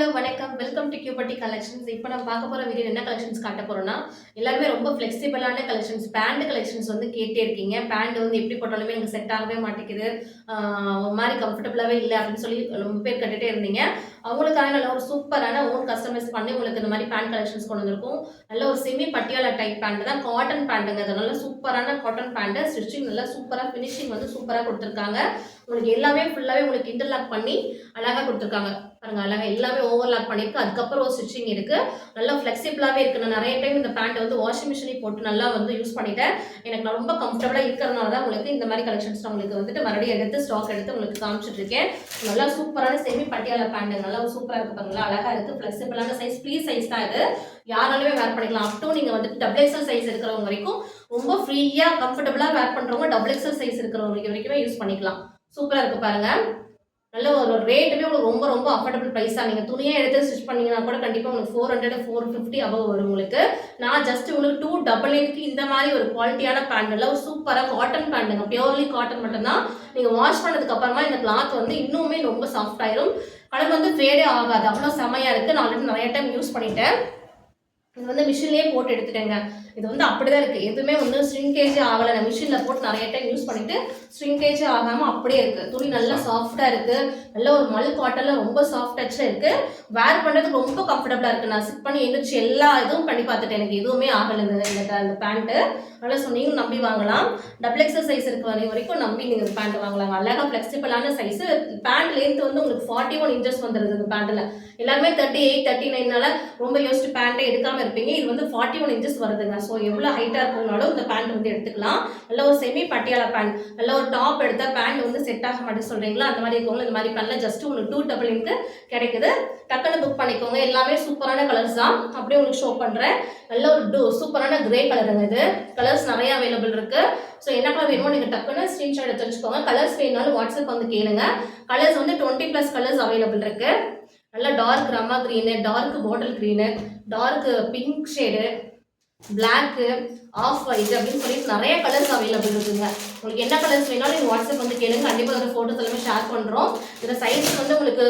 Hello வணக்கம். Welcome to கியூபட்டி collections. இப்போ நம்ம பார்க்க போகிற வீடியோ என்ன கலெக்ஷன்ஸ் காட்ட போகிறோம்னா, எல்லாருமே ரொம்ப ஃப்ளெக்சிபிளான கலெக்ஷன்ஸ் பேண்ட் கலெக்ஷன்ஸ் வந்து கேட்டே இருக்கீங்க. பேண்ட் வந்து எப்படி போட்டாலுமே எனக்கு செட் ஆகவே மாட்டேங்குது, ஒரு மாதிரி கம்ஃபர்டபுளாகவே இல்லை அப்படின்னு சொல்லி ரொம்ப பேர் கட்டுகிட்டே இருந்தீங்க. அவங்களுக்காக நல்ல ஒரு சூப்பரான ஓன் கஸ்டமைஸ் பண்ணி உங்களுக்கு இந்த மாதிரி பேண்ட் கலெக்ஷன்ஸ் கொண்டு வந்திருக்கும். நல்ல ஒரு செமி பட்டியாலா டைப் பேண்ட் தான், காட்டன் பேண்ட்டுங்க. அது நல்ல சூப்பரான காட்டன் பேண்ட்டு. ஸ்டிச்சிங் நல்லா சூப்பராக, ஃபினிஷிங் வந்து சூப்பராக கொடுத்துருக்காங்க. உங்களுக்கு எல்லாமே ஃபுல்லாகவே உங்களுக்கு இன்டர்லாக் பண்ணி அழகாக கொடுத்துருக்காங்க. பாருங்க, அழகாக எல்லாமே ஓவர்லாக் பண்ணியிருக்கு. அதுக்கப்புறம் ஒரு ஸ்டிச்சிங் இருக்குது. நல்லா ஃப்ளெக்சிபிளாகவே இருக்குது. நான் நிறைய டைம் இந்த பேண்ட் வந்து வாஷிங் மிஷினில் போட்டு நல்லா வந்து யூஸ் பண்ணிட்டேன். எனக்கு நான் ரொம்ப கம்ஃபர்டபுளாக இருக்கிறதுனால தான் உங்களுக்கு இந்த மாதிரி கலெக்ஷன்ஸ் நான் உங்களுக்கு வந்துட்டு மறுபடியும் எடுத்து ஸ்டாக் எடுத்து உங்களுக்கு காமிச்சிட்ருக்கேன். நல்லா சூப்பரான செமி பட்டியாலா பேண்ட் நல்லா சூப்பராக இருக்குது. பாருங்களா, அழகாக இருக்குது. ஃப்ளெக்சிபிளான சைஸ், ஃப்ரீ சைஸ் தான் இது. யாராலுமே வேர் பண்ணிக்கலாம். அப் டு நீங்கள் வந்துட்டு டபுள் எக்ஸல் சைஸ் இருக்கிறவங்க வரைக்கும் ரொம்ப ஃப்ரீயாக கம்ஃபர்டபுளாக வேர் பண்ணுறவங்க டபுள் எக்ஸல் சைஸ் இருக்கிறவங்க வரைக்குமே யூஸ் பண்ணிக்கலாம். சூப்பராக இருக்குது பாருங்கள். நல்ல ஒரு ரேட்டுமே உங்களுக்கு ரொம்ப ரொம்ப அஃபோர்டபுள் ப்ரைஸாக. நீங்கள் துணியாக எடுத்து ஸ்டிச் பண்ணிங்கன்னா கூட கண்டிப்பாக உங்களுக்கு 400 450 அபவ் வரும் உங்களுக்கு. நான் ஜஸ்ட் உங்களுக்கு 299க்கு இந்த மாதிரி ஒரு குவாலிட்டியான பேண்ட்டில் ஒரு சூப்பராக காட்டன் பேண்ட்டுங்க, பியூர்லி காட்டன் மட்டும்தான். நீங்கள் வாஷ் பண்ணதுக்கு அப்புறமா இந்த கிளாத் வந்து இன்னுமே ரொம்ப சாஃப்ட் ஆயிரும். கலர் வந்து ஃபேடே ஆகாது, அவ்வளோ செமையாக இருக்குது. நான் ஆல்ரெடி நிறைய டைம் யூஸ் பண்ணிட்டேன். இது வந்து மிஷின்லேயே போட்டு எடுத்துட்டேங்க. இது வந்து அப்படிதான் இருக்குது, எதுவுமே வந்து ஸ்ட்ரிங்கேஜே ஆகலை. நான் மிஷினில் போட்டு நிறைய டைம் யூஸ் பண்ணிவிட்டு ஸ்ட்ரிங்கேஜே ஆகாமல் அப்படியே இருக்குது. துணி நல்லா சாஃப்டாக இருக்குது. நல்ல ஒரு மல் காட்டனில் ரொம்ப சாஃப்ட் டச்சில் இருக்குது. வேர் பண்ணுறதுக்கு ரொம்ப கம்ஃபர்டபுளாக இருக்குது. நான் சிட் பண்ணி எழுந்திரிச்சு எல்லா இதுவும் பண்ணி பார்த்துட்டேன், எனக்கு எதுவுமே ஆகலை இந்த பேண்ட்டு. நல்லா சொன்னீங்க, நம்பி வாங்கலாம். டபுள் எக்ஸல் சைஸ் இருக்க வரைக்கும் நம்பி நீங்கள் இந்த பேண்ட் வாங்கலாங்க. அழகாக ஃப்ளெக்சிபிளான சைஸு. பேண்ட் லென்த் வந்து உங்களுக்கு 41 இன்ச்சஸ் வந்துடுது இந்த பேண்ட்டில். எல்லாருமே 38 39 ரொம்ப யோசிச்சு பேண்ட்டை எடுக்காமல் இருப்பீங்க. இது வந்து 41 இன்ச்சஸ் வருதுங்க. ஸோ எவ்வளோ ஹைட்டாக இருக்கணும்னாலும் இந்த பேண்ட் வந்து எடுத்துக்கலாம். நல்ல ஒரு செமி பட்டியாலா பேண்ட். நல்ல ஒரு டாப் எடுத்தால் பேண்ட் வந்து செட் ஆக மாட்டேன்னு சொல்கிறீங்களா, அந்த மாதிரி இருக்கவங்க இந்த மாதிரி பேண்ட்ல ஜஸ்ட் உங்களுக்கு 299க்கு கிடைக்குது. டக்குன்னு புக் பண்ணிக்கோங்க. எல்லாமே சூப்பரான கலர்ஸ் தான். அப்படியே உங்களுக்கு ஷோ பண்ணுறேன். நல்ல ஒரு சூப்பரான கிரே கலருங்க. இது கலர்ஸ் நிறைய அவைலபிள் இருக்குது. ஸோ என்ன கலர் வேணுமோ நீங்கள் டக்குன்னு ஸ்க்ரீன்ஷாட் எடுத்து வச்சுக்கோங்க. கலர்ஸ் வேணுனாலும் வாட்ஸ்அப் வந்து கேளுங்க. கலர்ஸ் வந்து 20+ கலர்ஸ் அவைலபிள் இருக்குது. நல்லா டார்க் ரமா green, dark bottle green, dark pink shade, black, off white அப்படின்னு சொல்லிட்டு நிறைய கலர்ஸ் அவைலபிள் இருக்குங்க. உங்களுக்கு என்ன கலர்ஸ் வேணாலும் நீங்கள் வாட்ஸ்அப் வந்து கேளுங்க. கண்டிப்பாக அதில் ஃபோட்டோஸ் எல்லாமே ஷேர் பண்ணுறோம். இந்த சைஸ் வந்து உங்களுக்கு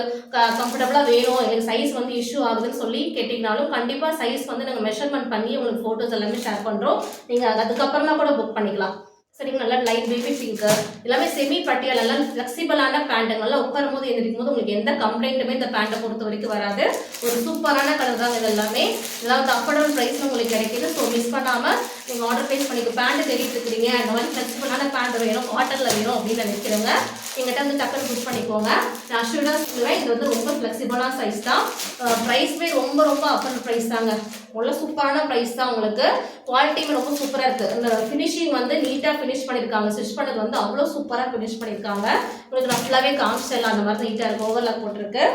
கம்ஃபர்டபுளாக வேணும், எனக்கு சைஸ் வந்து இஷ்யூ ஆகுதுன்னு சொல்லி கேட்டிங்கனாலும் கண்டிப்பாக சைஸ் வந்து நாங்கள் மெஷர்மெண்ட் பண்ணி உங்களுக்கு ஃபோட்டோஸ் எல்லாமே ஷேர் பண்ணுறோம். நீங்கள் அதுக்கப்புறமா கூட புக் பண்ணிக்கலாம். சரிங்க. நல்லா லைட் பேபி பிங்க்கு, எல்லாமே செமி பட்டியால் எல்லாம் ஃப்ளெக்சிபிளான பேண்ட்டுங்கெல்லாம் உட்காரும் போது எழுந்திரிக்கும் போது உங்களுக்கு எந்த கம்ப்ளைண்ட்டுமே இந்த பேண்ட்டை பொறுத்த வரைக்கும் வராது. ஒரு சூப்பரான கலர் தான் இது எல்லாமே. இதெல்லாம் வந்து அஃபோர்டபுள் ப்ரைஸ் உங்களுக்கு கிடைக்கிது. ஸோ மிஸ் பண்ணாமல் நீங்கள் ஆர்டர் ப்ளேஸ் பண்ணிக்க. பேண்ட்டு தேடிட்டு இருக்கிறீங்க, அந்த மாதிரி ஃப்ளெக்சிபிளான பேண்ட் வேணும், காட்டனில் வேணும் அப்படின்னு நினைக்கிறவங்க எங்கிட்ட வந்து டக்குன்னு புக் பண்ணிக்கோங்க. நான் அஷ்யூராக சொல்லுவேன், இது வந்து ரொம்ப ஃப்ளெக்சிபிளான சைஸ் தான். ப்ரைஸுமே ரொம்ப ரொம்ப அஃபோர்டபுள் ப்ரைஸ் தாங்க. உள்ள சூப்பரான ப்ரைஸ் தான். உங்களுக்கு குவாலிட்டியுமே ரொம்ப சூப்பராக இருக்குது. இந்த ஃபினிஷிங் வந்து நீட்டாக ஃபினிஷ் பண்ணியிருக்காங்க. ஸ்டிச் பண்ணது வந்து அவ்வளோ சூப்பராக ஃபினிஷ் பண்ணியிருக்காங்க. உங்களுக்கு நான் ஃபுல்லாகவே காமிச்சிடலாம். அந்த மாதிரி நீட்டாக இருக்குது. ஓவர்லாக் போட்டிருக்கு.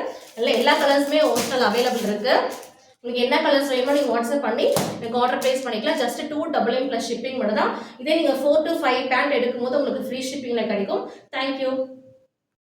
எல்லா கலர்ஸுமே ஒரிஜினல் அவைலபிள் இருக்குது. உங்களுக்கு என்ன கலர்ஸ் வேணுமோ நீங்கள் வாட்ஸ்அப் பண்ணி எனக்கு ஆர்டர் ப்ளேஸ் பண்ணிக்கலாம். ஜஸ்ட் 299 + ஷிப்பிங் மட்டும் தான். இதே நீங்கள் 4 to 5 பேண்ட் எடுக்கும்போது உங்களுக்கு ஃப்ரீ ஷிப்பிங்கில் கிடைக்கும். தேங்க்யூ.